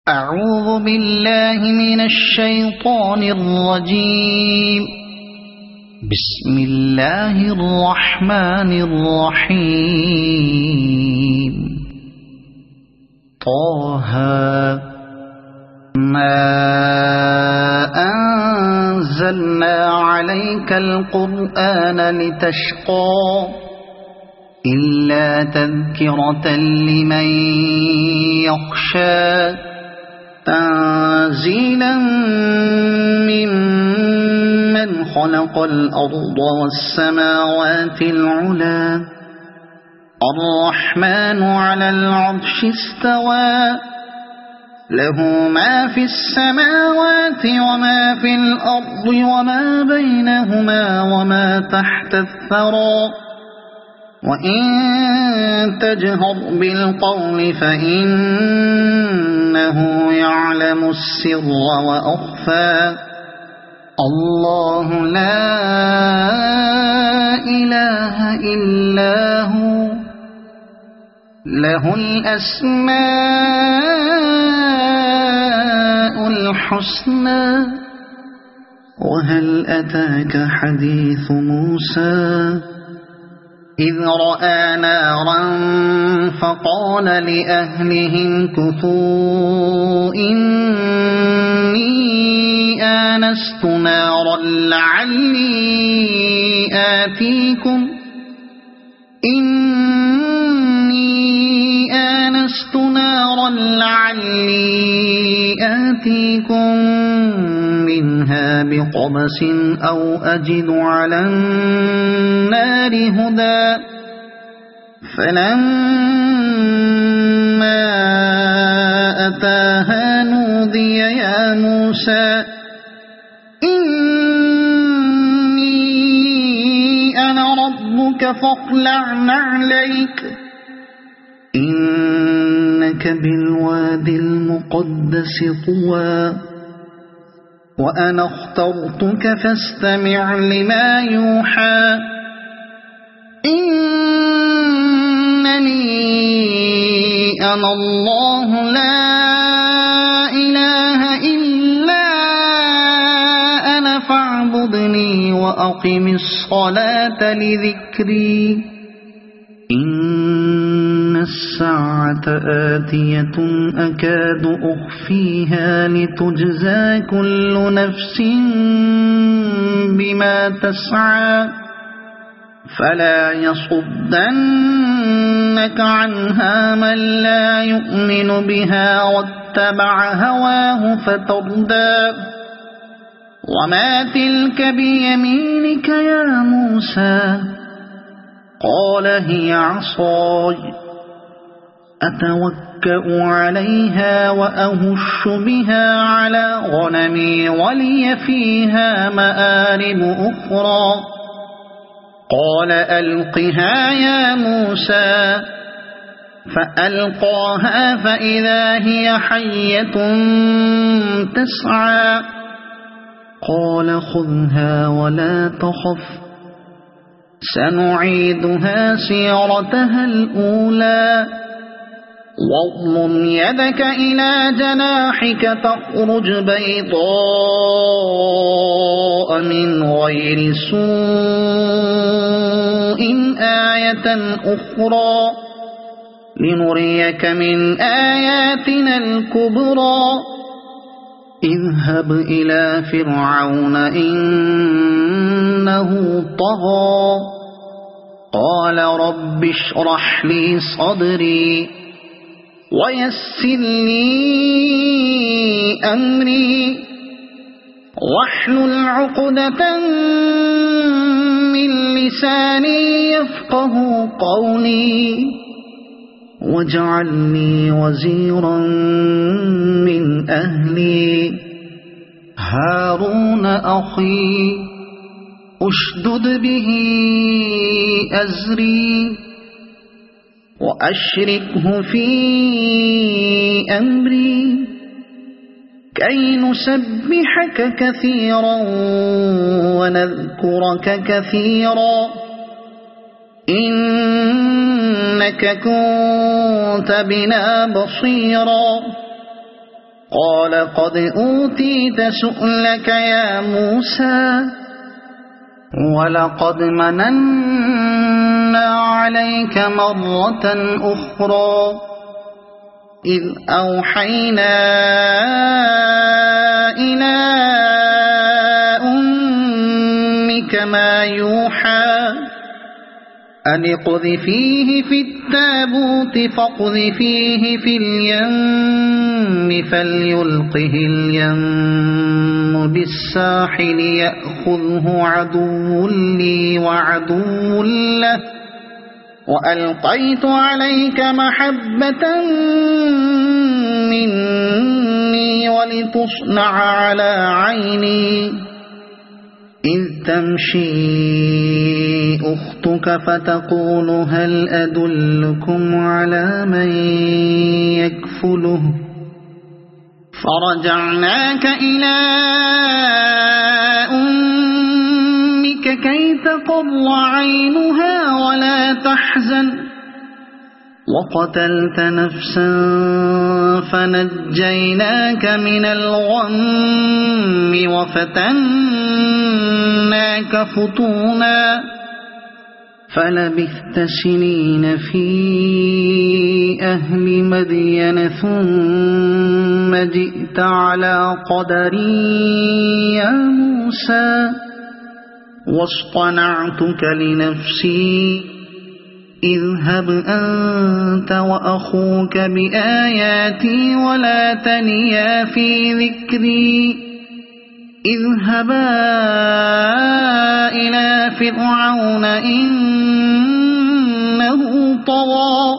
أعوذ بالله من الشيطان الرجيم. بسم الله الرحمن الرحيم. طه ما أنزلنا عليك القرآن لتشقى إلا تذكرة لمن يخشى تنزيلا ممن خلق الأرض والسماوات العلى الرحمن على العرش استوى له ما في السماوات وما في الأرض وما بينهما وما تحت الثرى وإن تجهر بالقول فإنه يعلم السر وأخفى الله لا إله إلا هو له الأسماء الحسنى وهل أتاك حديث موسى إذ رأى نارا فقال لأهلهم كثوا إني آنست نارا لعلي آتيكم منها بقبس أو أجد على النار هدى فلما أتاها نودي يا موسى إني أنا ربك فاخلع نعليك إنك بالوادي المقدس طوى وأنا اخترتك فاستمع لما يوحى إنني أنا الله لا إله إلا أنا فاعبدني وأقم الصلاة لذكري إن الساعة آتية أكاد أخفيها لتجزى كل نفس بما تسعى فلا يصدنك عنها من لا يؤمن بها واتبع هواه فتردى وما تلك بيمينك يا موسى قال هي عصاي أتوكأ عليها وأهش بها على غنمي ولي فيها مآرب أخرى قال ألقها يا موسى فألقاها فإذا هي حية تسعى قال خذها ولا تخف سنعيدها سيرتها الأولى واضمم يدك إلى جناحك تخرج بيضاء من غير سوء آية أخرى لنريك من آياتنا الكبرى اذهب إلى فرعون إنه طغى قال رب اشرح لي صدري ويسر لي أمري واحلل عقدة من لساني يفقه قولي واجعل لي وزيرا من أهلي هارون أخي أشدد به أزري وأشركه في أمري كي نسبحك كثيرا ونذكرك كثيرا إنك كنت بنا بصيرا قال قد أوتيت سؤلك يا موسى ولقد مننا عليك مرة أخرى إذ أوحينا إلى أمك ما يوحى أن اقذفيه في التابوت فاقذفيه في اليم فليلقه اليم بالساحل يأخذه عدو لي وعدو له وألقيت عليك محبة مني ولتصنع على عيني إذ تمشي أختك فتقول هل أدلكم على من يكفله فرجعناك إلى أمك كي تقر عينها ولا تحزن وقتلت نفسا فنجيناك من الغم وفتناك فتونا فلبثت سنين في أهل مدين ثم جئت على قدري يا موسى واصطنعتك لنفسي اذهب أنت وأخوك بآياتي ولا تنيا في ذكري اذهبا إلى فرعون إنه طغى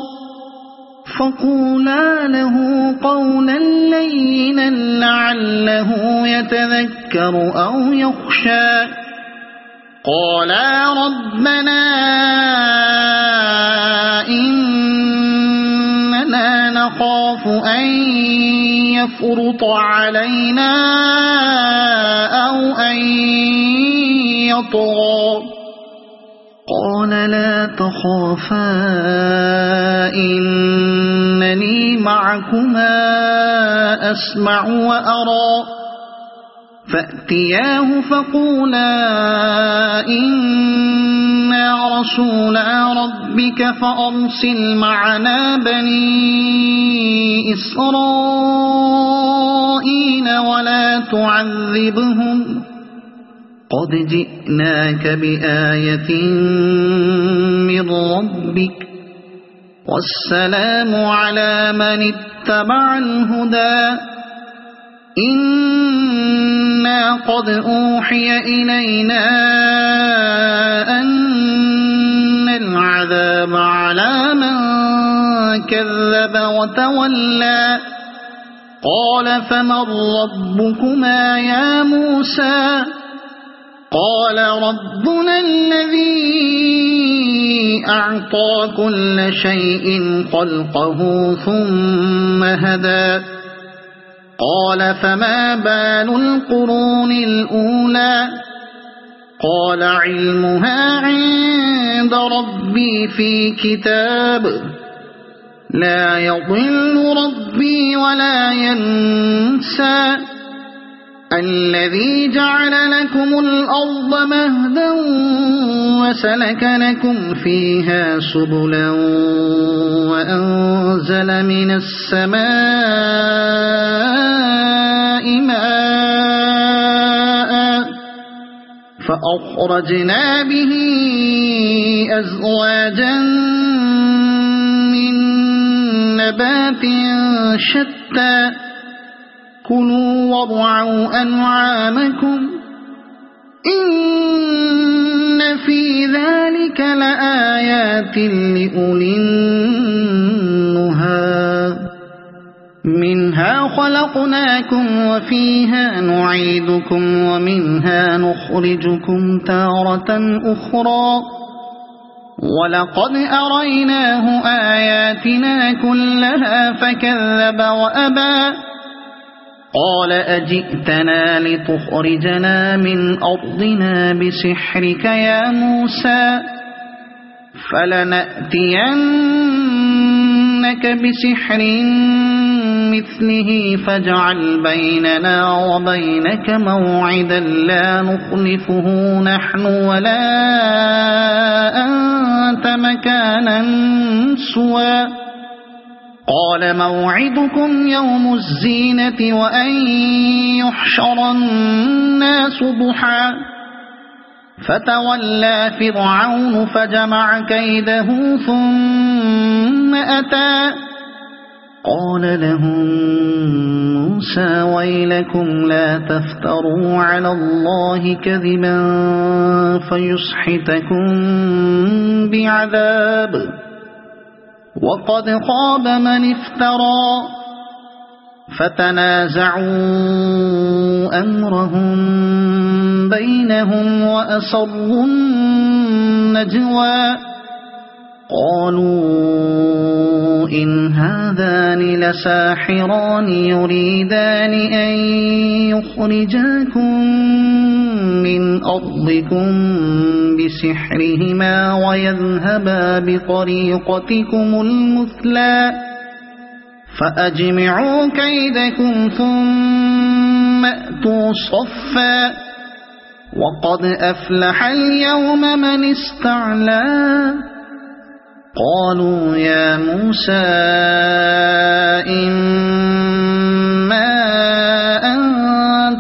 فقولا له قولا لينا لعله يتذكر أو يخشى قالا ربنا إننا نخاف أن يفرط علينا أو أن يطغى قال لا تخافا إنني معكما أسمع وأرى فأتياه فقولا إنا رسولا ربك فأرسل معنا بني إسرائيل ولا تعذبهم قد جئناك بآية من ربك والسلام على من اتبع الهدى إنا قد أوحي إلينا أن العذاب على من كذب وتولى قال فمن ربكما يا موسى قال ربنا الذي أعطى كل شيء خلقه ثم هدى قال فما بال القرون الأولى قال علمها عند ربي في كتاب لا يضل ربي ولا ينسى الذي جعل لكم الأرض مهدا وسلك لكم فيها سبلا وأنزل من السماء ماء فأخرجنا به أزواجا من نبات شتى كلوا وارعوا أنعامكم إن في ذلك لآيات لأولي النهى منها خلقناكم وفيها نعيدكم ومنها نخرجكم تارة أخرى ولقد أريناه آياتنا كلها فكذب وأبى قال أجئتنا لتخرجنا من أرضنا بسحرك يا موسى فلنأتينك بسحر مثله فاجعل بيننا وبينك موعدا لا نخلفه نحن ولا أنت مكانا سوى قال موعدكم يوم الزينة وأن يحشر الناس ضحى فتولى فرعون فجمع كيده ثم أتى قال لهم موسى ويلكم لا تفتروا على الله كذبا فيسحتكم بعذاب وقد خاب من افترى فتنازعوا أمرهم بينهم وأسروا النجوى قالوا إن هذان لساحران يريدان أن يخرجاكم من أرضكم بسحرهما ويذهبا بطريقتكم المثلى فأجمعوا كيدكم ثم أتوا صفا وقد أفلح اليوم من استعلى قالوا يا موسى إما أن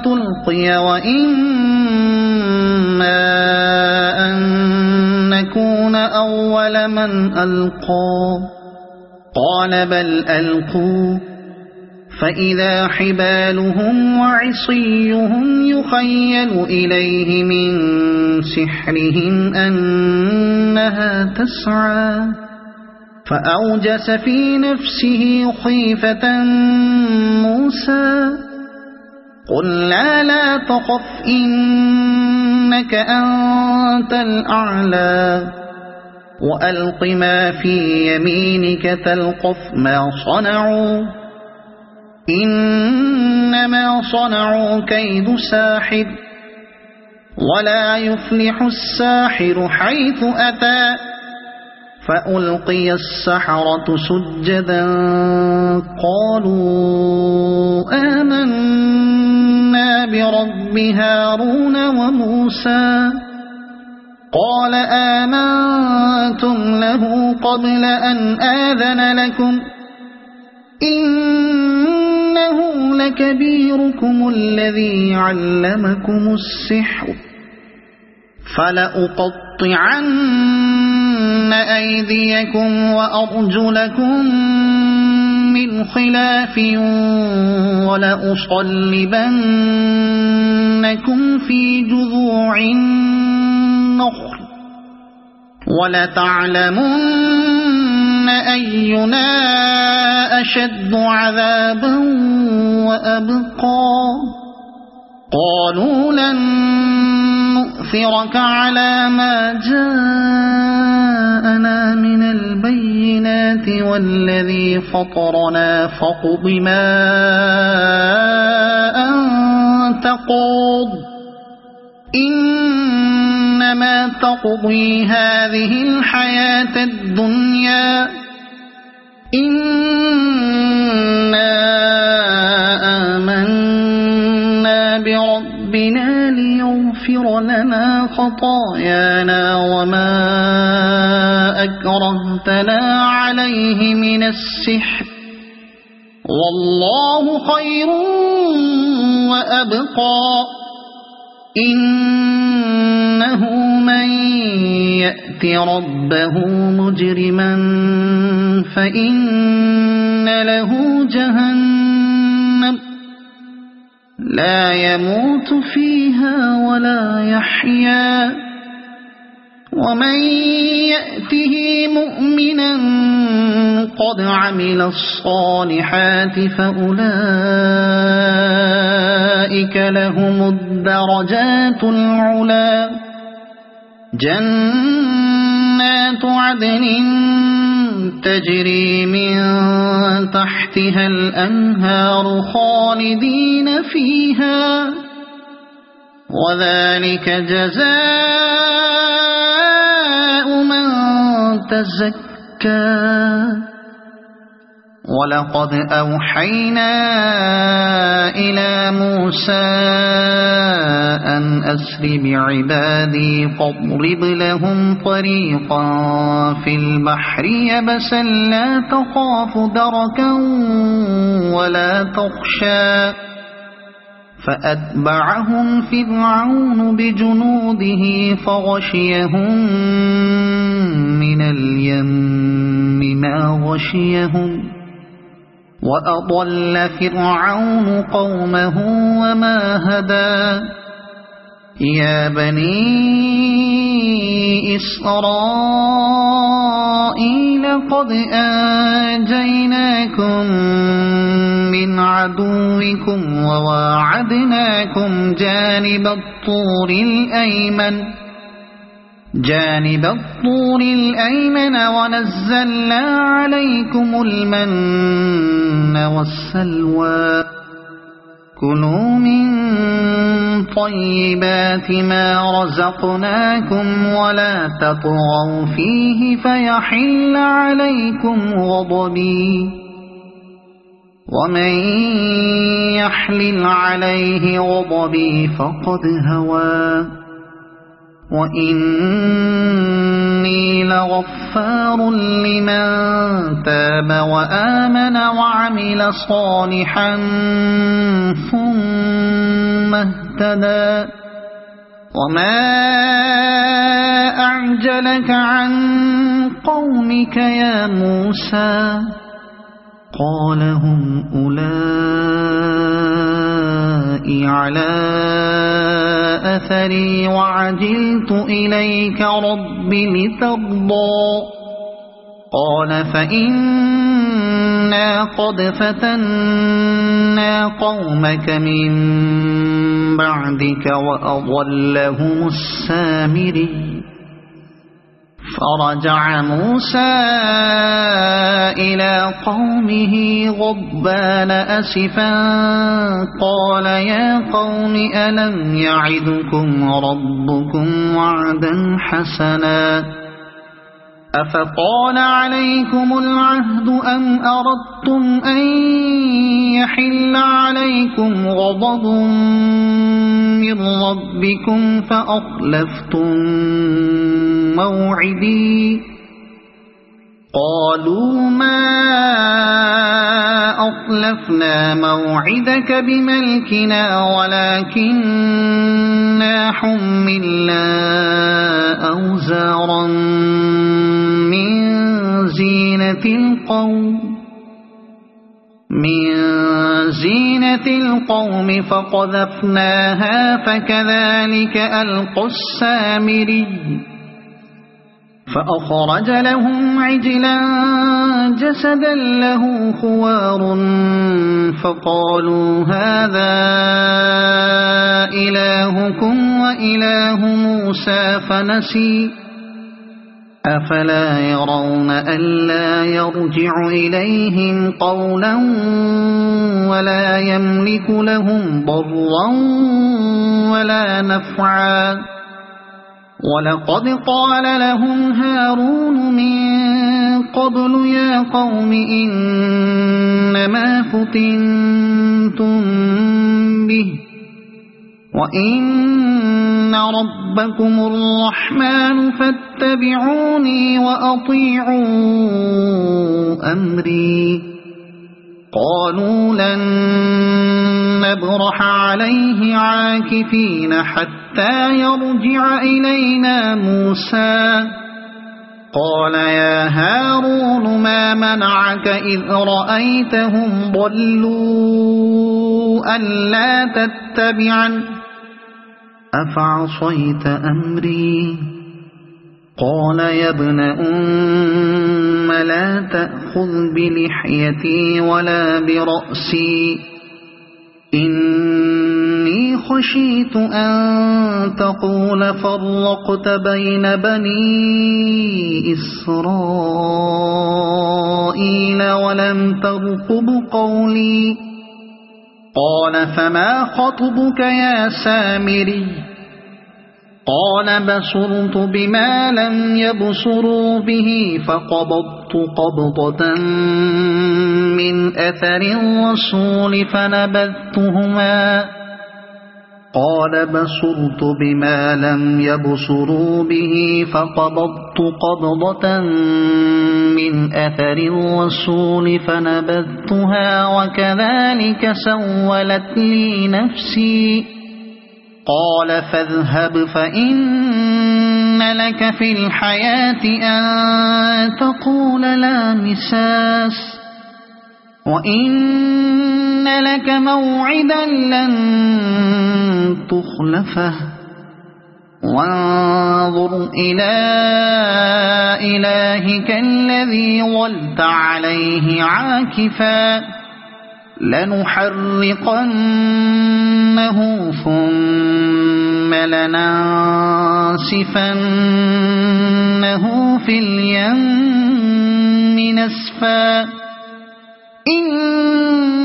تلقي وإما أن نكون أول من ألقى قال بل ألقوا فإذا حبالهم وعصيهم يخيل إليه من سحرهم أنها تسعى فأوجس في نفسه خيفة موسى قلنا لا تخف إنك أنت الأعلى وألق ما في يمينك تلقف ما صنعوا إنما صنعوا كيد ساحر ولا يفلح الساحر حيث أتى فألقي السحرة سجدا قالوا آمنا برب هارون وموسى قال آمنتم له قبل أن آذن لكم إنه لكبيركم الذي علمكم السحر فلأقطعن أيديكم وأرجلكم من خلاف ولأصلبنكم في جذوع النخل ولتعلمن أينا أشد عذابا وأبقى قالوا لن نؤثرك على ما جاءنا من البينات والذي فطرنا فاقض ما أنت قاض إنما تقضي هذه الحياة الدنيا إنا آمنا بربنا ليغفر لنا خطايانا وما أكرهتنا عليه من السحر والله خير وأبقى إنه من يأت ربه مجرما فإن له جهنم لا يموت فيها ولا يحيا ومن يأته مؤمنا قد عمل الصالحات فأولئك لهم الدرجات العلى جنات عدن تجري من تحتها الأنهار خالدين فيها وذلك جزاء من تزكى ولقد أوحينا إلى موسى أن أسر بعبادي فاضرب لهم طريقا في البحر يبسا لا تخاف دركا ولا تخشى فأتبعهم فرعون بجنوده فغشيهم من اليم ما غشيهم وأضل فرعون قومه وما هدى يا بني إسرائيل قد أنجيناكم من عدوكم وواعدناكم جانب الطور الأيمن ونزلنا عليكم المن والسلوى كلوا من طيبات ما رزقناكم ولا تطغوا فيه فيحل عليكم غضبي ومن يحلل عليه غضبي فقد هوى وإني لغفار لمن تاب وآمن وعمل صالحا ثم اهتدى وما أعجلك عن قومك يا موسى قال هم أولئك على أثري وعجلت إليك رب لترضى قال فإنا قد فتنا قومك من بعدك وأضلهم السامري فرجع موسى إلى قومه غضبان أسفا قال يا قوم ألم يعدكم ربكم وعدا حسنا أفطال عليكم العهد أم أردتم أن يحل عليكم غضب من ربكم فأخلفتم موعدي قالوا ما أخلفنا موعدك بملكنا ولكننا حملنا أوزارا من زينة القوم فقذفناها فكذلك ألقى السامري فأخرج لهم عجلا جسدا له خوار فقالوا هذا إلهكم وإله موسى فنسي أفلا يرون ألا يرجع إليهم قولا ولا يملك لهم ضرا ولا نفعا ولقد قال لهم هارون من قبل يا قوم إنما فتنتم به وإن ربكم الرحمن فاتبعوني وأطيعوا أمري قالوا لن نبرح عليه عاكفين حتى يرجع إلينا موسى قال يا هارون ما منعك إذ رأيتهم ضلوا ألا تتبعن أفعصيت أمري قال يا ابن أم لا تأخذ بلحيتي ولا برأسي إني خشيت أن تقول فرقت بين بني إسرائيل ولم ترقب قولي قال فما خطبك يا سامري قال بصرت بما لم يبصروا به فقبضت قبضة من أثر الرسول فنبذتهما. قال بصرت بما لم يبصروا به فقبضت قبضة من أثر الرسول فنبذتها وكذلك سولت لي نفسي. قال فاذهب فإن لك في الحياة أن تقول لا مساس وإن لك موعدا لن تخلفه وانظر إلى إلهك الذي ظلت عليه عاكفا لنحرقنه ثم لننسفنه في اليم نسفا.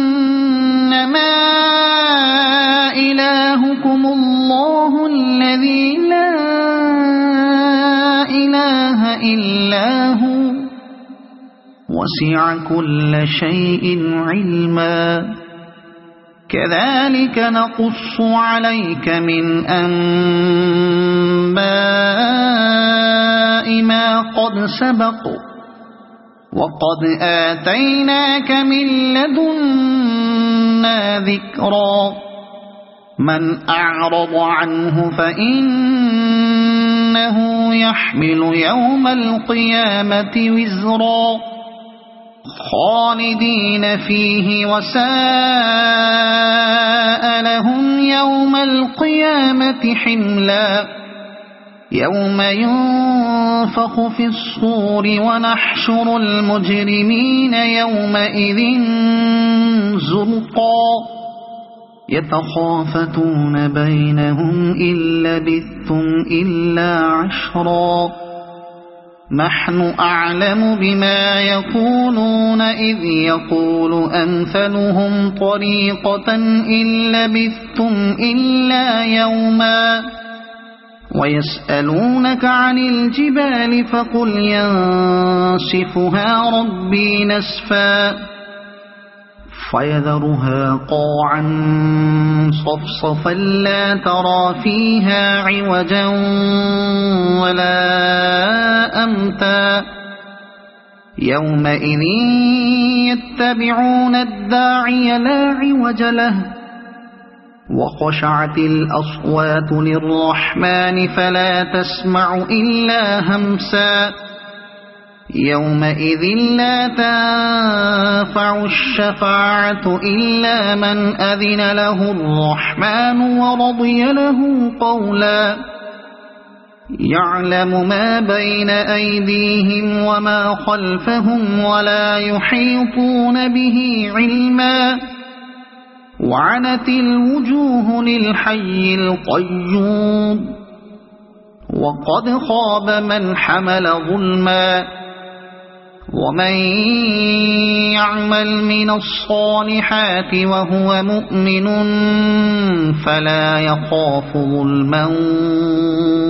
إنما إلهكم الله الذي لا إله إلا هو وسع كل شيء علما. كذلك نقص عليك من أنباء ما قد سبق وقد آتيناك من لدنا ذكرا. من أعرض عنه فإنه يحمل يوم القيامة وزرا خالدين فيه وساء لهم يوم القيامة حملا. يوم ينفخ في الصور ونحشر المجرمين يومئذ زرقا يتخافتون بينهم إن لبثتم إلا عشرا. نحن أعلم بما يقولون إذ يقول أمثلهم طريقة إن لبثتم إلا يوما. ويسألونك عن الجبال فقل ينسفها ربي نسفا فيذرها قاعا صفصفا لا ترى فيها عوجا ولا أمتا. يومئذ يتبعون الداعي لا عوج له وخشعت الأصوات للرحمن فلا تسمع إلا همسا. يومئذ لا تنفع الشفاعة إلا من أذن له الرحمن ورضي له قولا. يعلم ما بين أيديهم وما خلفهم ولا يحيطون به علما. وعنت الوجوه للحي القيوم وقد خاب من حمل ظلما. ومن يعمل من الصالحات وهو مؤمن فلا يخاف ظلما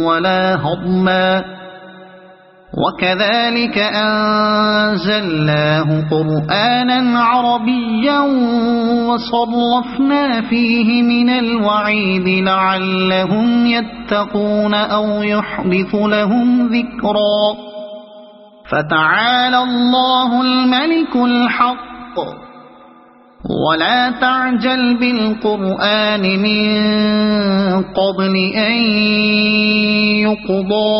ولا هضما. وكذلك أنزلناه قرآنا عربيا وصرفنا فيه من الوعيد لعلهم يتقون أو يحدث لهم ذكرا. فتعالى الله الملك الحق ولا تعجل بالقرآن من قبل أن يقضى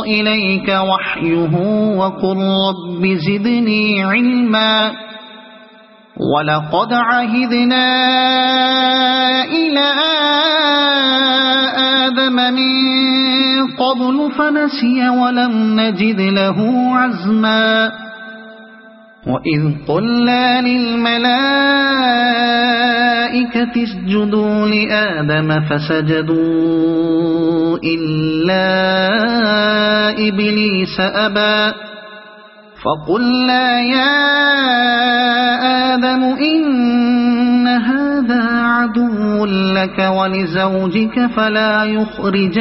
إليك وحيه وقل رب زدني علما. ولقد عهدنا إلى آدم من قبل فنسي ولم نجد له عزما. وإذ قلنا للملائكة اسجدوا لآدم فسجدوا إلا إبليس أبى. فقلنا يا آدم إن هذا عدو لك ولزوجك فلا يخرجنكما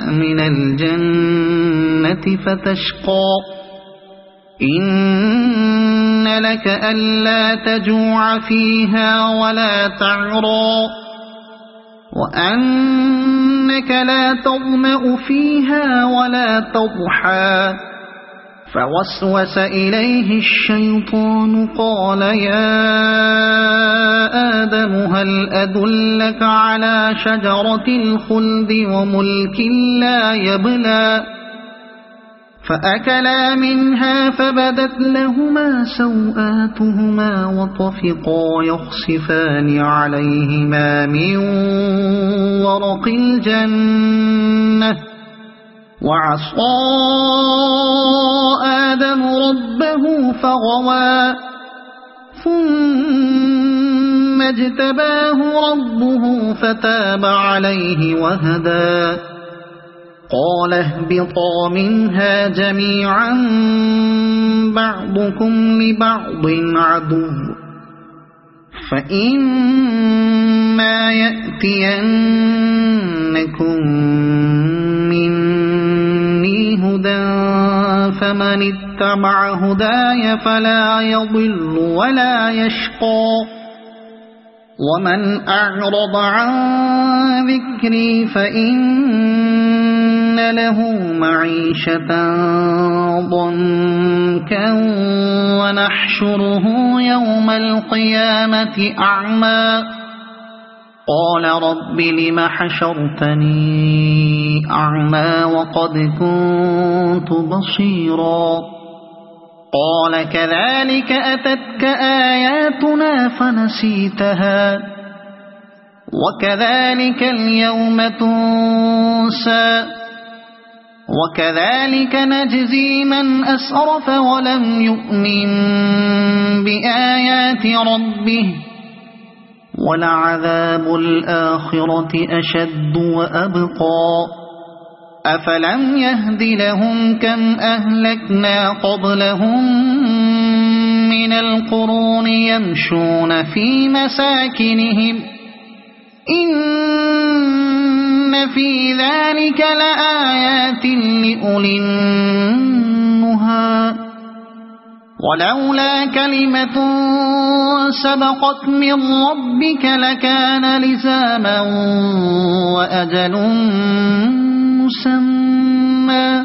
من الجنة فتشقى إن لك ألا تجوع فيها ولا تعرى وأنك لا تظمأ فيها ولا تضحى فوسوس إليه الشيطان قال يا آدم هل أدلك على شجرة الخلد وملك لا يبلى فأكلا منها فبدت لهما سوآتهما وطفقا يخصفان عليهما من ورق الجنة وعصى آدم ربه فغوى ثم اجتباه ربه فتاب عليه وهدى قال اهبطا منها جميعا بعضكم لبعض عدو فإما يأتينكم مني هدى فمن اتبع هداي فلا يضل ولا يشقى ومن أعرض عن ذكري فإن له معيشة ضنكا ونحشره يوم القيامة أعمى قال رب لم حشرتني أعمى وقد كنت بصيرا قال كذلك أتتك آياتنا فنسيتها وكذلك اليوم تنسى وكذلك نجزي من أسرف ولم يؤمن بآيات ربه ولعذاب الآخرة أشد وأبقى أفلم يهد لهم كم أهلكنا قبلهم من القرون يمشون في مساكنهم إن في ذلك لآيات لأولي النهى ولولا كلمة سبقت من ربك لكان لزاما وأجل مسمى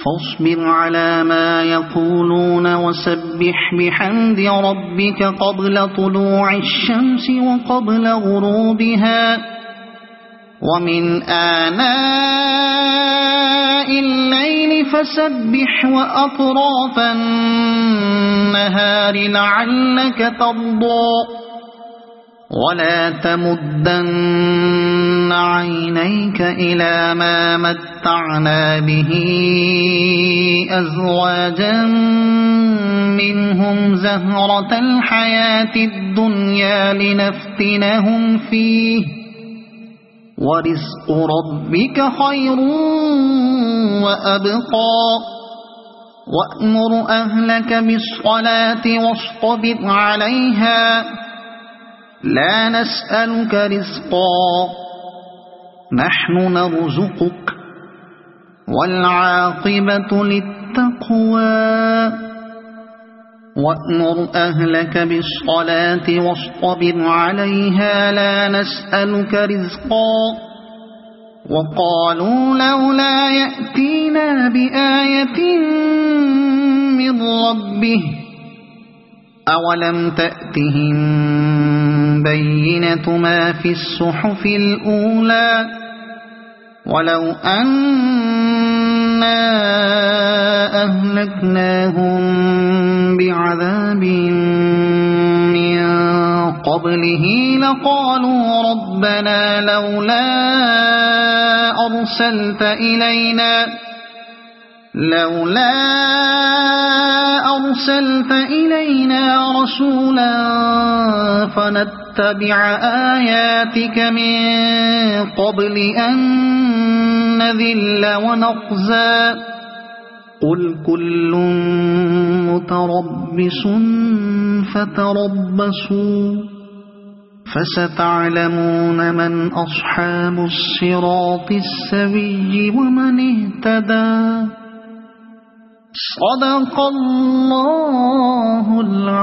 فاصبر على ما يقولون وسبح بحمد ربك قبل طلوع الشمس وقبل غروبها ومن آناء الليل فسبح وأطراف النهار لعلك ترضى ولا تمدن عينيك إلى ما متعنا به أزواجا منهم زهرة الحياة الدنيا لنفتنهم فيه ورزق ربك خير وأبقى وأمر أهلك بالصلاة واصطبر عليها لا نسألك رزقا نحن نرزقك والعاقبة للتقوى وأمر أهلك بالصلاة واصطبر عليها لا نسألك رزقا وقالوا لولا يأتينا بآية من ربه أولم تأتهم بينة ما في الصحف الأولى ولو أنا أهلكناهم بعذاب من قبله لقالوا ربنا لولا أرسلت إلينا رسولا فنتبع آياتك من قبل أن نذل ونخزى قل كل متربص فتربصوا فستعلمون من أصحاب الصراط السوي ومن اهتدى. صدق الله العظيم.